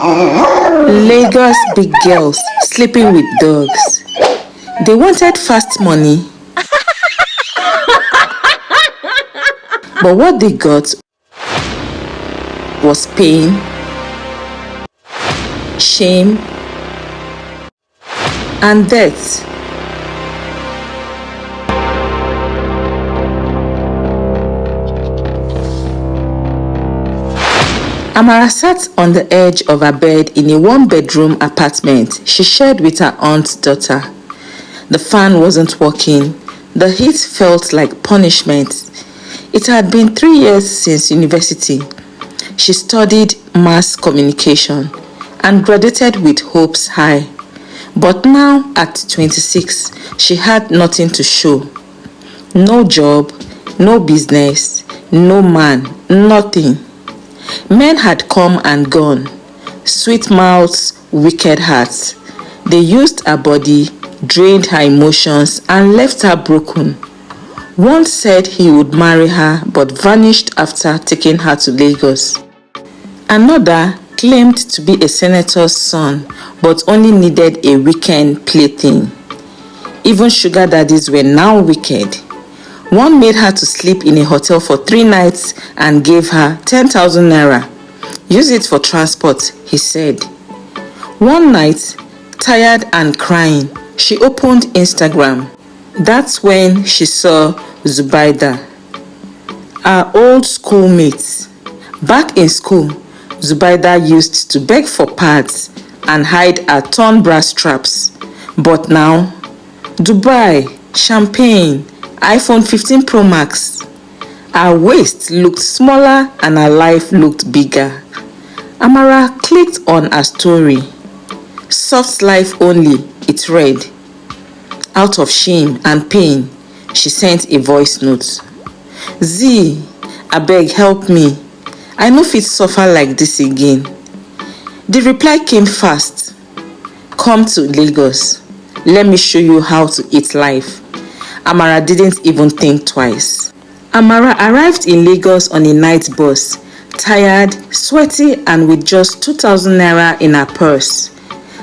Lagos big girls sleeping with dogs. They wanted fast money, but what they got was pain, shame, and death. Amara sat on the edge of her bed in a one-bedroom apartment she shared with her aunt's daughter. The fan wasn't working. The heat felt like punishment. It had been 3 years since university. She studied mass communication and graduated with hopes high. But now, at 26, she had nothing to show. No job, no business, no man, nothing. Men had come and gone. Sweet mouths, wicked hearts. They used her body, drained her emotions, and left her broken. One said he would marry her but vanished after taking her to Lagos. Another claimed to be a senator's son but only needed a weekend plaything. Even sugar daddies were now wicked. One made her to sleep in a hotel for 3 nights and gave her 10,000 naira. Use it for transport, he said. One night, tired and crying, she opened Instagram. That's when she saw Zubaida, her old schoolmate. Back in school, Zubaida used to beg for pads and hide her torn bra straps. But now, Dubai, champagne, iPhone 15 Pro Max. Her waist looked smaller and her life looked bigger. Amara clicked on her story. Soft life only, it read. Out of shame and pain, she sent a voice note. Z, abeg help me. I no fit suffer like this again. The reply came fast. Come to Lagos. Let me show you how to eat life. Amara didn't even think twice. Amara arrived in Lagos on a night bus, tired, sweaty, and with just 2,000 naira in her purse.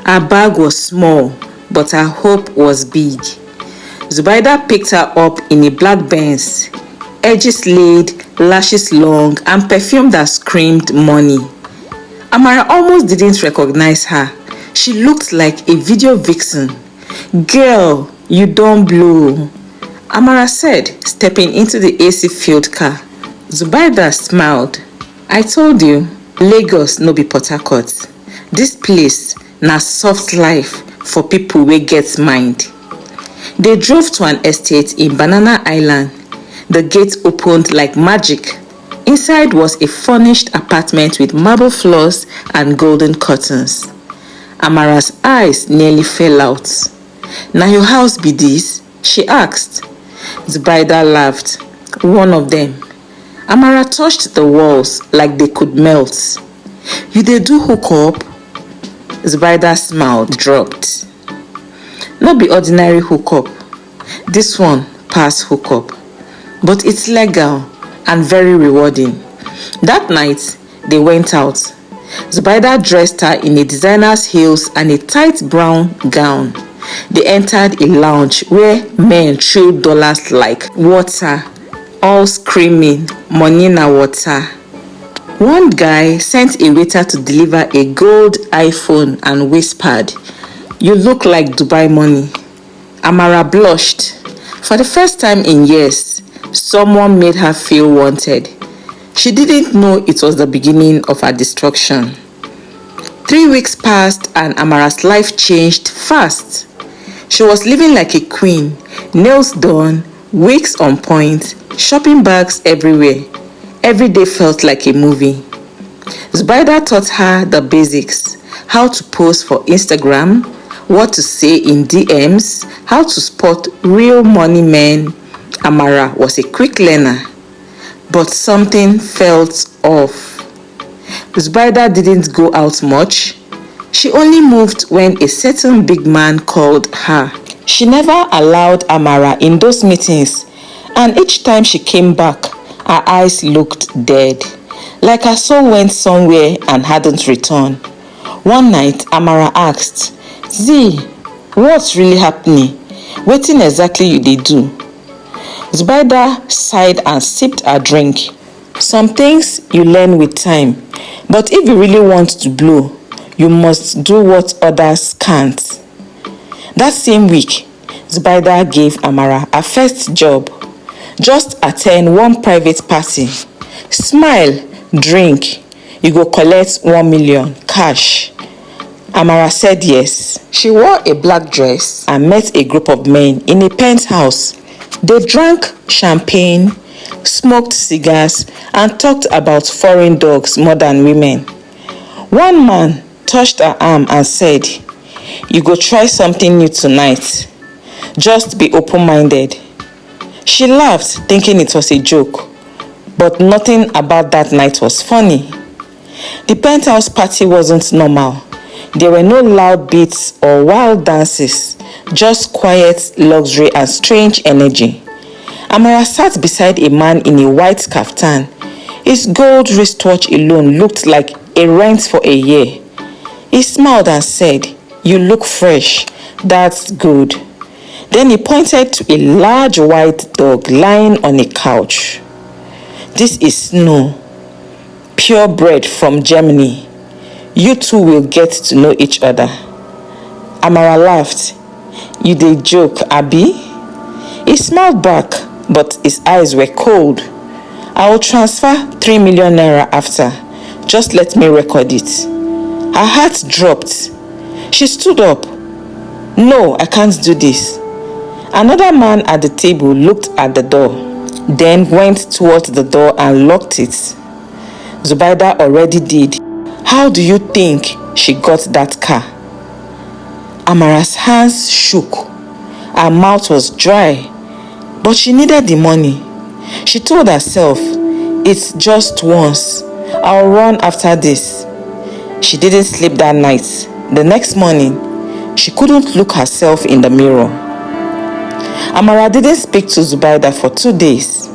Her bag was small, but her hope was big. Zubaida picked her up in a black Benz, edges laid, lashes long, and perfume that screamed money. Amara almost didn't recognize her. She looked like a video vixen. Girl, you don't blow, Amara said, stepping into the AC-filled car. Zubaida smiled. I told you, Lagos no be Port Harcourt. This place na soft life for people wey get mind. They drove to an estate in Banana Island. The gate opened like magic. Inside was a furnished apartment with marble floors and golden curtains. Amara's eyes nearly fell out. Na your house be this? She asked. Zubaida laughed. One of them. Amara touched the walls like they could melt. You dey do hookup? Zubaida's smile dropped. No be ordinary hookup. This one pass hookup. But it's legal and very rewarding. That night, they went out. Zubaida dressed her in a designer's heels and a tight brown gown. They entered a lounge where men threw dollars like water, all screaming, money na water. One guy sent a waiter to deliver a gold iPhone and whispered, You look like Dubai money. Amara blushed. For the first time in years, someone made her feel wanted. She didn't know it was the beginning of her destruction. 3 weeks passed and Amara's life changed fast. She was living like a queen, nails done, wigs on point, shopping bags everywhere. Every day felt like a movie. Zubaida taught her the basics, how to pose for Instagram, what to say in DMs, how to spot real money men. Amara was a quick learner, but something felt off. Zubaida didn't go out much. She only moved when a certain big man called her. She never allowed Amara in those meetings, and each time she came back, her eyes looked dead, like her soul went somewhere and hadn't returned. One night, Amara asked, "Z, what's really happening? Wetin exactly you dey do?" Zubaida sighed and sipped her drink. "Some things you learn with time, but if you really want to blow, you must do what others can't." That same week, Zubaida gave Amara her first job. Just attend one private party. Smile, drink. You go collect 1 million cash. Amara said yes. She wore a black dress and met a group of men in a penthouse. They drank champagne, smoked cigars, and talked about foreign dogs more than women. One man touched her arm and said, "You go try something new tonight. Just be open-minded." She laughed, thinking it was a joke, but nothing about that night was funny. The penthouse party wasn't normal. There were no loud beats or wild dances, just quiet luxury and strange energy. Amara sat beside a man in a white kaftan. His gold wristwatch alone looked like a rent for a year. He smiled and said, "You look fresh. That's good." Then he pointed to a large white dog lying on a couch. "This is Snow, purebred from Germany. You two will get to know each other." Amara laughed. "You dey joke, Abi?" He smiled back, but his eyes were cold. "I will transfer 3 million naira after. Just let me record it." Her heart dropped. She stood up. "No, I can't do this." Another man at the table looked at the door, then went towards the door and locked it. Zubaida already did. How do you think she got that car? Amara's hands shook. Her mouth was dry, but she needed the money. She told herself, "It's just once. I'll run after this." She didn't sleep that night. The next morning, she couldn't look herself in the mirror. Amara didn't speak to Zubaida for 2 days.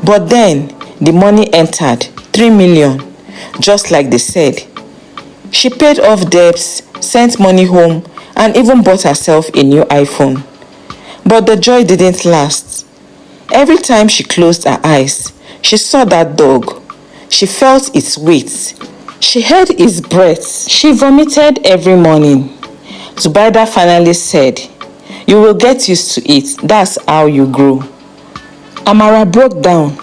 But then, the money entered, 3 million, just like they said. She paid off debts, sent money home, and even bought herself a new iPhone. But the joy didn't last. Every time she closed her eyes, she saw that dog. She felt its weight. She heard its breath. She vomited every morning. Zubaida finally said, "You will get used to it. That's how you grow." Amara broke down.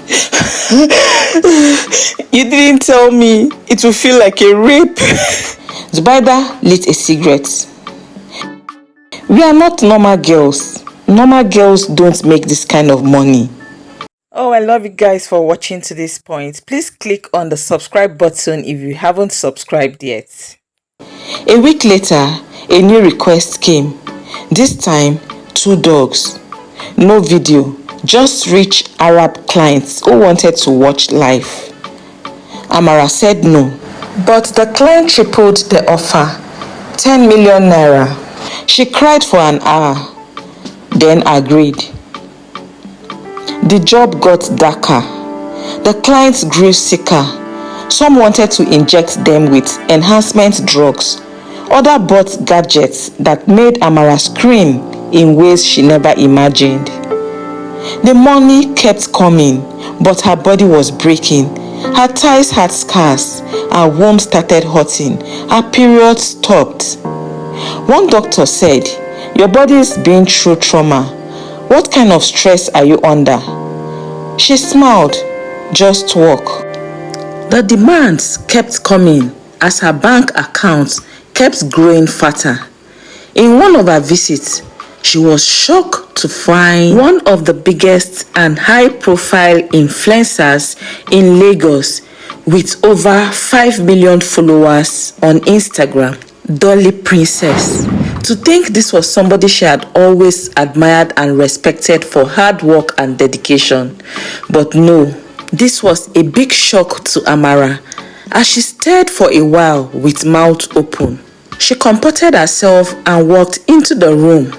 "You didn't tell me. It will feel like a rape." Zubaida lit a cigarette. "We are not normal girls. Normal girls don't make this kind of money." Oh, I love you guys for watching to this point. Please click on the subscribe button if you haven't subscribed yet. A week later, a new request came. This time, 2 dogs. No video, just rich Arab clients who wanted to watch live. Amara said no, but the client tripled the offer, 10 million naira. She cried for an hour, then agreed. The job got darker. The clients grew sicker. Some wanted to inject them with enhancement drugs. Others bought gadgets that made Amara scream in ways she never imagined. The money kept coming, but her body was breaking. Her thighs had scars. Her womb started hurting. Her period stopped. One doctor said, "Your body is being through trauma. What kind of stress are you under?" She smiled. "Just walk." The demands kept coming as her bank account kept growing fatter. In one of her visits, she was shocked to find one of the biggest and high-profile influencers in Lagos with over 5 million followers on Instagram, Dolly Princess. To think this was somebody she had always admired and respected for hard work and dedication. But no, this was a big shock to Amara as she stared for a while with mouth open. She comported herself and walked into the room.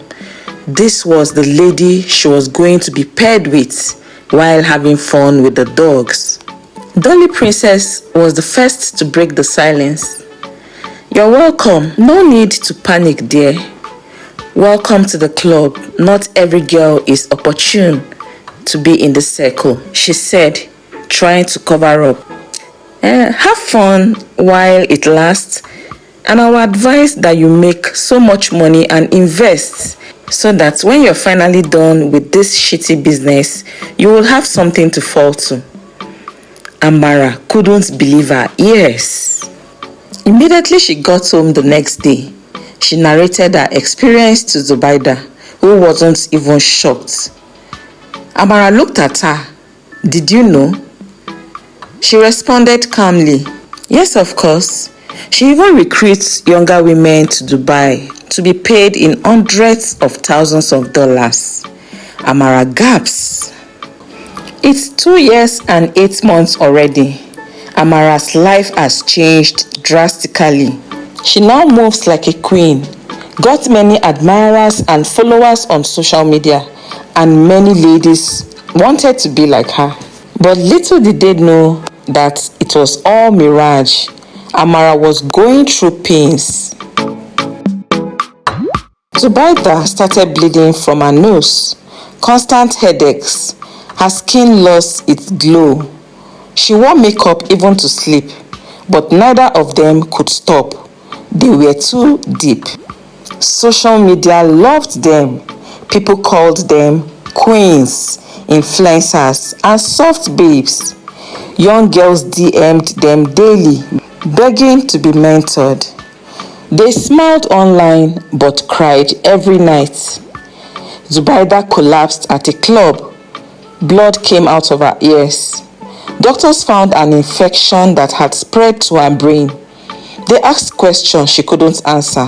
This was the lady she was going to be paired with while having fun with the dogs. Dolly Princess was the first to break the silence. You're welcome. No need to panic, dear. Welcome to the club. Not every girl is opportune to be in the circle, she said, trying to cover up. Have fun while it lasts, and I would advise that you make so much money and invest so that when you're finally done with this shitty business, you will have something to fall to. Amara couldn't believe her ears. Immediately she got home the next day, she narrated her experience to Zubaida, who wasn't even shocked. Amara looked at her. Did you know? She responded calmly. Yes, of course. She even recruits younger women to Dubai to be paid in hundreds of thousands of dollars. Amara gasps. It's 2 years and 8 months already. Amara's life has changed drastically. She now moves like a queen, got many admirers and followers on social media, and many ladies wanted to be like her. But little did they know that it was all mirage. Amara was going through pains. Zubaida started bleeding from her nose, constant headaches. Her skin lost its glow. She wore makeup even to sleep, but neither of them could stop. They were too deep. Social media loved them. People called them queens, influencers, and soft babes. Young girls DM'd them daily, begging to be mentored. They smiled online but cried every night. Zubaida collapsed at a club. Blood came out of her ears. Doctors found an infection that had spread to her brain. They asked questions she couldn't answer.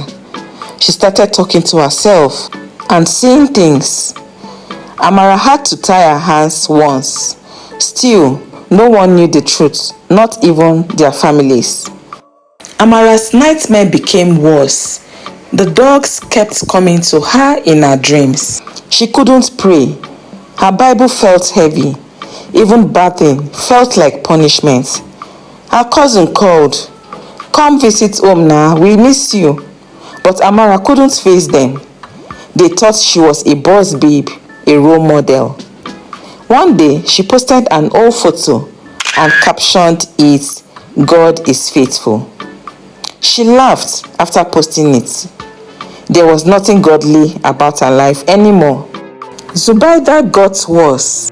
She started talking to herself and seeing things. Amara had to tie her hands once. Still, no one knew the truth, not even their families. Amara's nightmare became worse. The dogs kept coming to her in her dreams. She couldn't pray. Her Bible felt heavy. Even bathing felt like punishment. Her cousin called. Come visit home now, we miss you. But Amara couldn't face them. They thought she was a boss babe, a role model. One day, she posted an old photo and captioned it, God is faithful. She laughed after posting it. There was nothing godly about her life anymore. Zubaida got worse.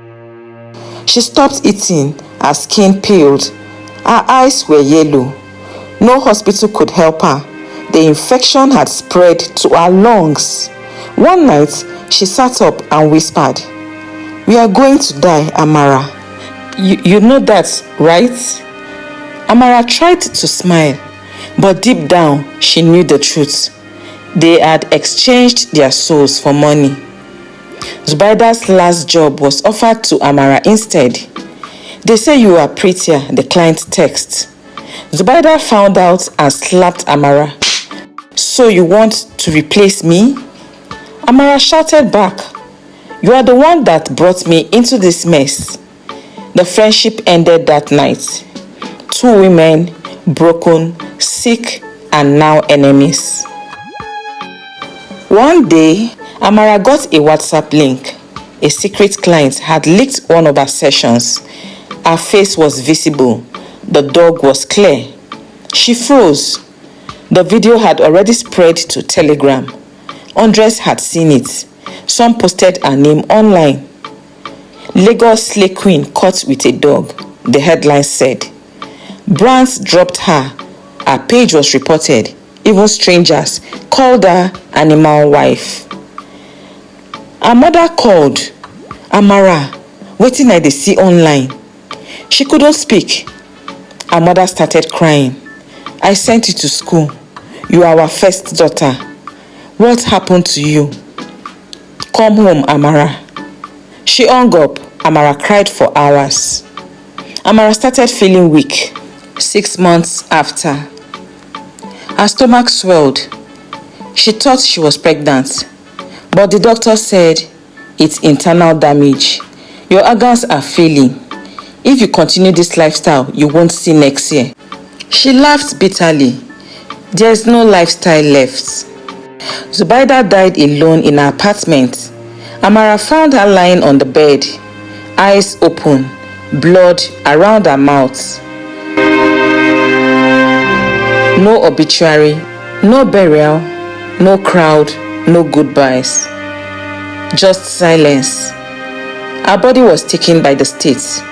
She stopped eating, her skin paled, her eyes were yellow. No hospital could help her. The infection had spread to her lungs. One night, she sat up and whispered, "We are going to die, Amara. You know that, right?" Amara tried to smile, but deep down, she knew the truth. They had exchanged their souls for money. Zubaida's last job was offered to Amara instead. They say you are prettier, the client texted. Zubaida found out and slapped Amara. So you want to replace me? Amara shouted back. You are the one that brought me into this mess. The friendship ended that night. 2 women, broken, sick, and now enemies. One day, Amara got a WhatsApp link. A secret client had leaked one of her sessions. Her face was visible. The dog was clear. She froze. The video had already spread to Telegram. Hundreds had seen it. Some posted her name online. Lagos Slay Queen caught with a dog, the headline said. Brands dropped her. Her page was reported. Even strangers called her animal wife. Her mother called. Amara, wetin I dey see online. She couldn't speak. Her mother started crying. I sent you to school. You are our first daughter. What happened to you? Come home, Amara. She hung up. Amara cried for hours. Amara started feeling weak. 6 months after, her stomach swelled. She thought she was pregnant, but the doctor said it's internal damage. Your organs are failing. If you continue this lifestyle, you won't see next year. She laughed bitterly. There's no lifestyle left. Zubaida died alone in her apartment. Amara found her lying on the bed, eyes open, blood around her mouth. No obituary, no burial, no crowd, no goodbyes. Just silence. Her body was taken by the state,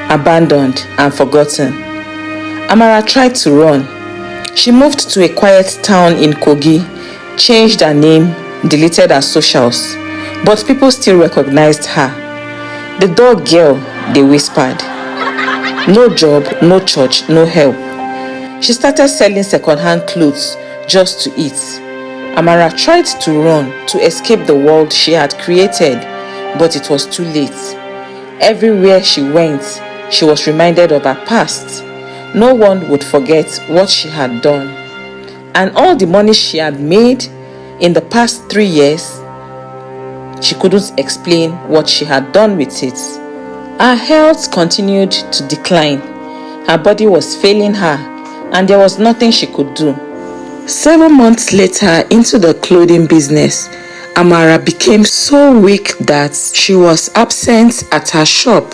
abandoned and forgotten. Amara tried to run. She moved to a quiet town in Kogi, changed her name, deleted her socials, but people still recognized her. The dog girl, they whispered. No job, no church, no help. She started selling second-hand clothes just to eat. Amara tried to run to escape the world she had created, but it was too late. Everywhere she went, she was reminded of her past. No one would forget what she had done. And all the money she had made in the past 3 years, she couldn't explain what she had done with it. Her health continued to decline. Her body was failing her, and there was nothing she could do. 7 months later, into the clothing business, Amara became so weak that she was absent at her shop.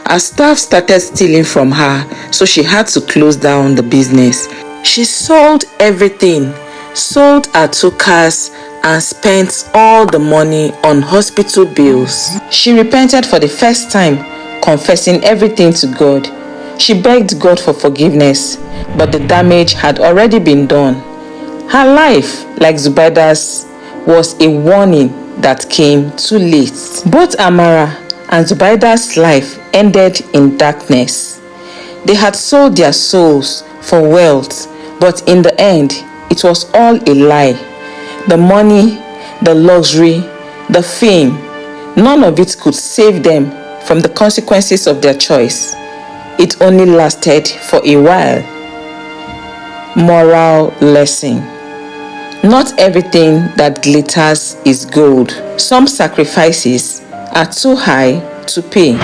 Her staff started stealing from her, so she had to close down the business. She sold everything, sold her 2 cars, and spent all the money on hospital bills. She repented for the first time, confessing everything to God. She begged God for forgiveness, but the damage had already been done. Her life, like Zubaida's, was a warning that came too late. Both Amara and Zubaida's life ended in darkness. They had sold their souls for wealth, but in the end, it was all a lie. The money, the luxury, the fame, none of it could save them from the consequences of their choice. It only lasted for a while. Moral lesson. Not everything that glitters is gold. Some sacrifices are too high to pay.